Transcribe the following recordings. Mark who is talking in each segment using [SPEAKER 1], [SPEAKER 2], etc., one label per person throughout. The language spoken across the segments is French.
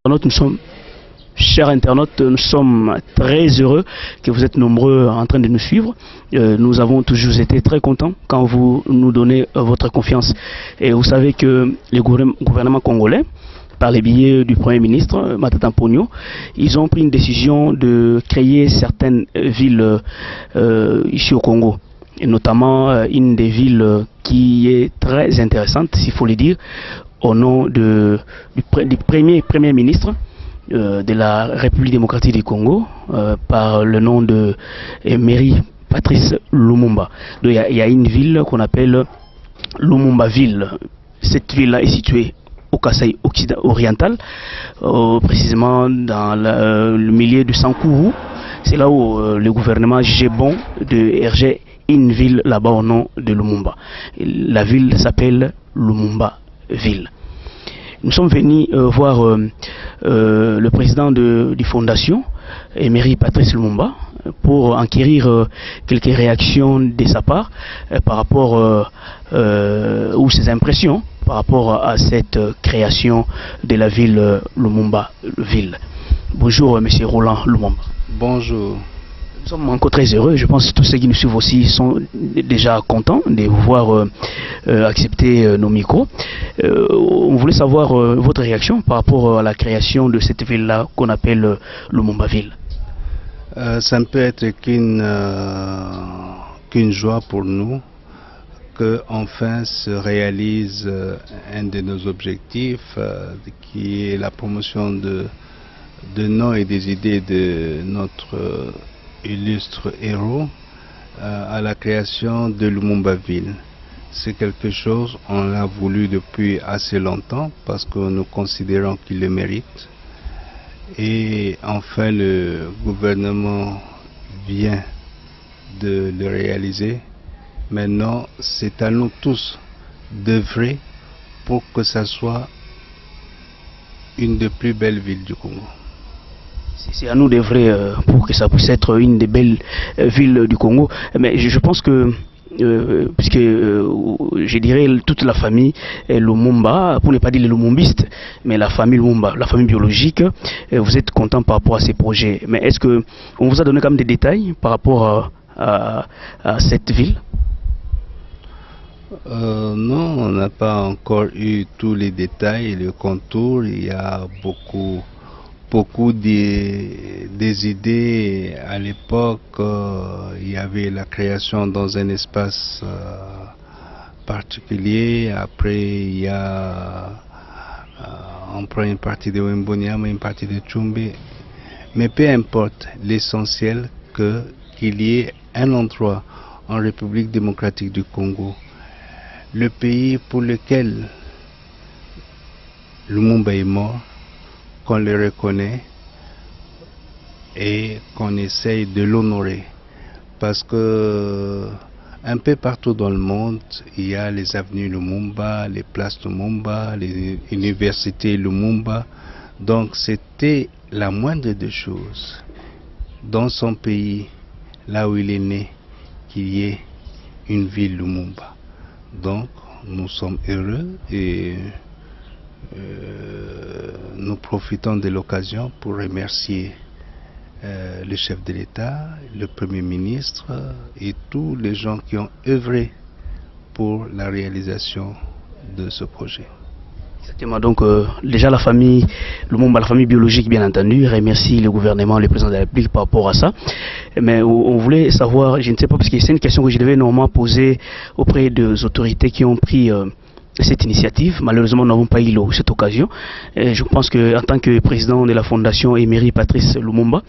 [SPEAKER 1] Nous sommes, chers internautes, nous sommes très heureux que vous êtes nombreux en train de nous suivre. Nous avons toujours été très contents quand vous nous donnez votre confiance. Et vous savez que le gouvernement congolais, par les billets du Premier ministre, Matata Ponyo, ils ont pris une décision de créer certaines villes ici au Congo. Et notamment une des villes qui est très intéressante, s'il faut le dire, au nom du Premier ministre de la République démocratique du Congo, par le nom de Emery Patrice Lumumba. Donc, il y a une ville qu'on appelle Lumumba Ville. Cette ville-là est située au Kasaï oriental, précisément dans le milieu du Sankourou. C'est là où le gouvernement jugeait bon de erger une ville là-bas au nom de Lumumba. La ville s'appelle Lumumba Ville. Nous sommes venus voir le président de fondation, Emery Patrice Lumumba, pour enquérir quelques réactions de sa part par rapport ou ses impressions par rapport à cette création de la ville Lumumba Ville. Bonjour monsieur Roland Lumumba.
[SPEAKER 2] Bonjour.
[SPEAKER 1] Nous sommes encore très heureux. Je pense que tous ceux qui nous suivent aussi sont déjà contents de vous voir accepter nos micros. On voulait savoir votre réaction par rapport à la création de cette ville-là qu'on appelle Lumumba Ville.
[SPEAKER 2] Ça ne peut être qu'une joie pour nous que enfin se réalise un de nos objectifs qui est la promotion de noms et des idées de notre illustre héros à la création de Lumumba Ville. C'est quelque chose, on l'a voulu depuis assez longtemps parce que nous considérons qu'il le mérite. Et enfin le gouvernement vient de le réaliser. Maintenant, c'est à nous tous d'œuvrer pour que ça soit une des plus belles villes du Congo.
[SPEAKER 1] C'est à nous d'œuvrer pour que ça puisse être une des belles villes du Congo. Mais je pense que, puisque je dirais toute la famille Lumumba, pour ne pas dire les Lumumbistes, mais la famille Lumumba, la famille biologique, vous êtes content par rapport à ces projets. Mais est-ce qu'on vous a donné quand même des détails par rapport à cette ville?
[SPEAKER 2] Non, on n'a pas encore eu tous les détails, le contour. Il y a beaucoup des idées. À l'époque, il y avait la création dans un espace particulier. Après, il y a on prend une partie de Wemboniama, une partie de Tchumbe. Mais peu importe, l'essentiel qu'il y ait un endroit en République démocratique du Congo, le pays pour lequel Lumumba est mort, qu'on le reconnaît et qu'on essaye de l'honorer. Parce que un peu partout dans le monde, il y a les avenues Lumumba, les places Lumumba, les universités Lumumba. Donc c'était la moindre des choses dans son pays, là où il est né, qu'il y ait une ville Lumumba. Donc nous sommes heureux et nous profitons de l'occasion pour remercier le chef de l'État, le Premier ministre et tous les gens qui ont œuvré pour la réalisation de ce projet.
[SPEAKER 1] Exactement, donc déjà la famille Lumumba, la famille biologique bien entendu, remercie le gouvernement, le président de la République par rapport à ça. Mais on voulait savoir, je ne sais pas, parce que c'est une question que je devais normalement poser auprès des autorités qui ont pris cette initiative. Malheureusement, nous n'avons pas eu cette occasion. Et je pense qu'en tant que président de la fondation Emery Patrice Lumumba,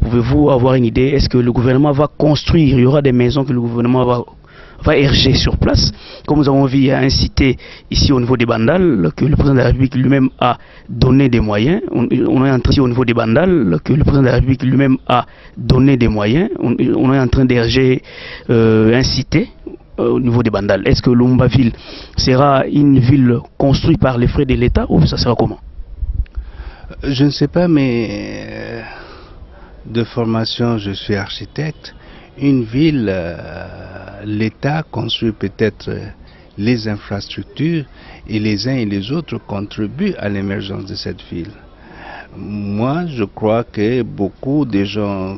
[SPEAKER 1] pouvez-vous avoir une idée, est-ce que le gouvernement va construire, il y aura des maisons que le gouvernement va erger sur place, comme nous avons vu, il y a un cité ici au niveau des Bandales que le président de la République lui-même a donné des moyens. On est en train au niveau des Bandales que le président de la République lui-même a donné des moyens. On est en train d'erger un cité au niveau des Bandales. Est-ce que Lumumba Ville sera une ville construite par les frais de l'État ou ça sera comment?
[SPEAKER 2] Je ne sais pas, mais de formation, je suis architecte. Une ville, l'État construit peut-être les infrastructures et les uns et les autres contribuent à l'émergence de cette ville. moi, je crois que beaucoup de gens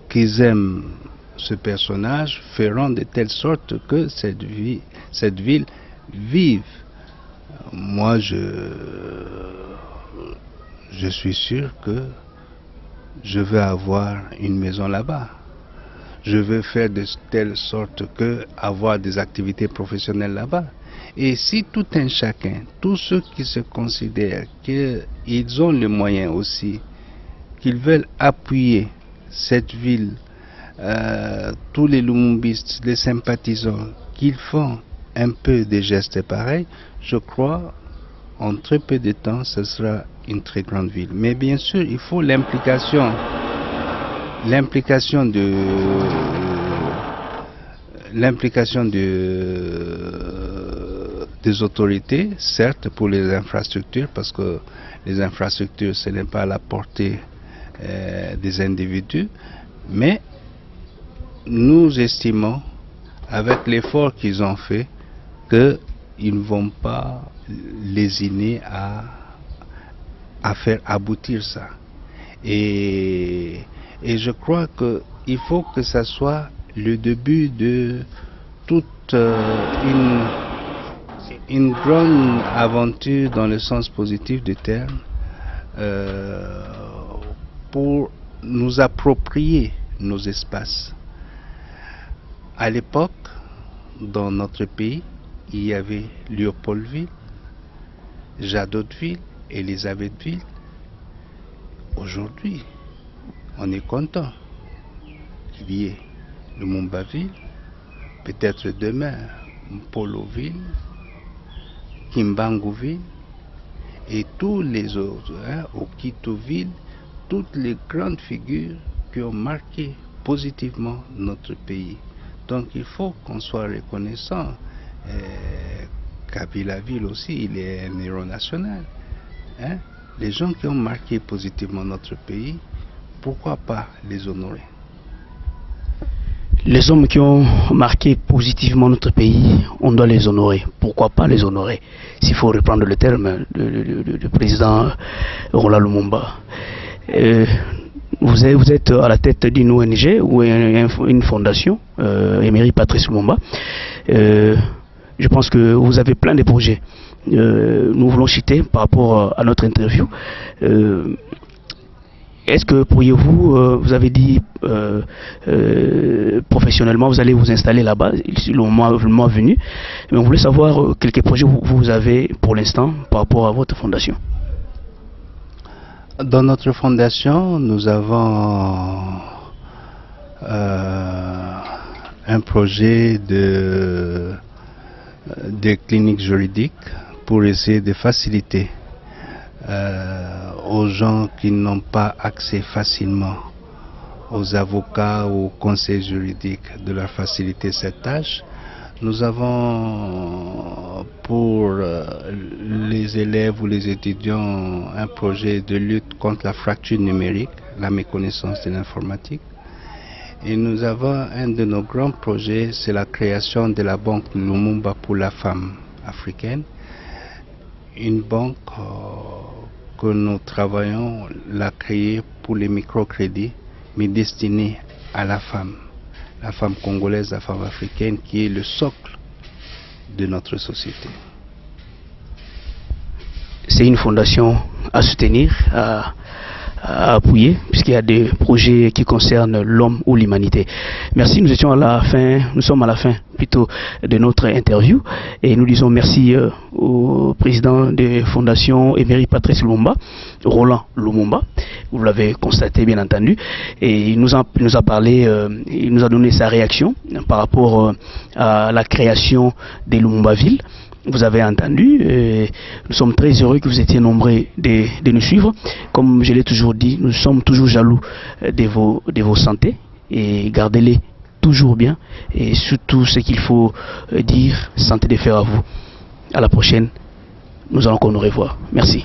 [SPEAKER 2] qui aiment ce personnage feront de telle sorte que cette ville vive. Moi, je suis sûr que je vais avoir une maison là-bas. Je vais faire de telle sorte que avoir des activités professionnelles là-bas. Et si tout un chacun, tous ceux qui se considèrent qu'ils ont les moyens aussi, qu'ils veulent appuyer cette ville, tous les lumumbistes, les sympathisants, qu'ils font un peu des gestes pareils, je crois en très peu de temps, ce sera une très grande ville. Mais bien sûr, il faut l'implication des autorités, certes pour les infrastructures, parce que les infrastructures, ce n'est pas à la portée des individus, mais nous estimons, avec l'effort qu'ils ont fait, qu'ils ne vont pas lésiner à faire aboutir ça. Et je crois qu'il faut que ça soit le début de toute une grande aventure dans le sens positif du terme, pour nous approprier nos espaces. À l'époque, dans notre pays, il y avait Léopoldville, Jadotville, Elisabethville. Aujourd'hui, on est content qu'il y ait Lumumbaville, peut-être demain Mpoloville, Kimbangoville et tous les autres, Okitoville, toutes les grandes figures qui ont marqué positivement notre pays. Donc il faut qu'on soit reconnaissant. Kabilaville aussi, il est un héros national. Les gens qui ont marqué positivement notre pays, pourquoi pas les honorer?
[SPEAKER 1] Les hommes qui ont marqué positivement notre pays, on doit les honorer. Pourquoi pas les honorer? S'il faut reprendre le terme du président Roland Lumumba. Vous êtes à la tête d'une ONG ou une fondation, Emery Patrice Lumumba. Je pense que vous avez plein de projets. Nous voulons citer par rapport à notre interview. Est-ce que pourriez-vous, vous avez dit professionnellement, vous allez vous installer là-bas le mois venu, mais on voulait savoir quelques projets que vous avez pour l'instant par rapport à votre fondation.
[SPEAKER 2] Dans notre fondation, nous avons un projet de clinique juridique pour essayer de faciliter aux gens qui n'ont pas accès facilement aux avocats ou aux conseils juridiques, de leur faciliter cette tâche. Nous avons pour les élèves ou les étudiants un projet de lutte contre la fracture numérique, la méconnaissance de l'informatique. Et nous avons un de nos grands projets, c'est la création de la banque Lumumba pour la femme africaine. Une banque que nous travaillons, la créer pour les microcrédits, mais destinée à la femme congolaise, la femme africaine, qui est le socle de notre société.
[SPEAKER 1] C'est une fondation à soutenir, à appuyer, puisqu'il y a des projets qui concernent l'homme ou l'humanité. Merci, nous sommes à la fin plutôt de notre interview et nous disons merci au président de Fondation Emery Patrice Lumumba, Roland Lumumba. Vous l'avez constaté bien entendu, et il nous a parlé, il nous a donné sa réaction par rapport à la création des Lumumbaville. Vous avez entendu, nous sommes très heureux que vous étiez nombreux de nous suivre. Comme je l'ai toujours dit, nous sommes toujours jaloux de vos santé, et gardez-les toujours bien, et surtout ce qu'il faut dire, santé de fer à vous. À la prochaine, nous allons encore nous revoir. Merci.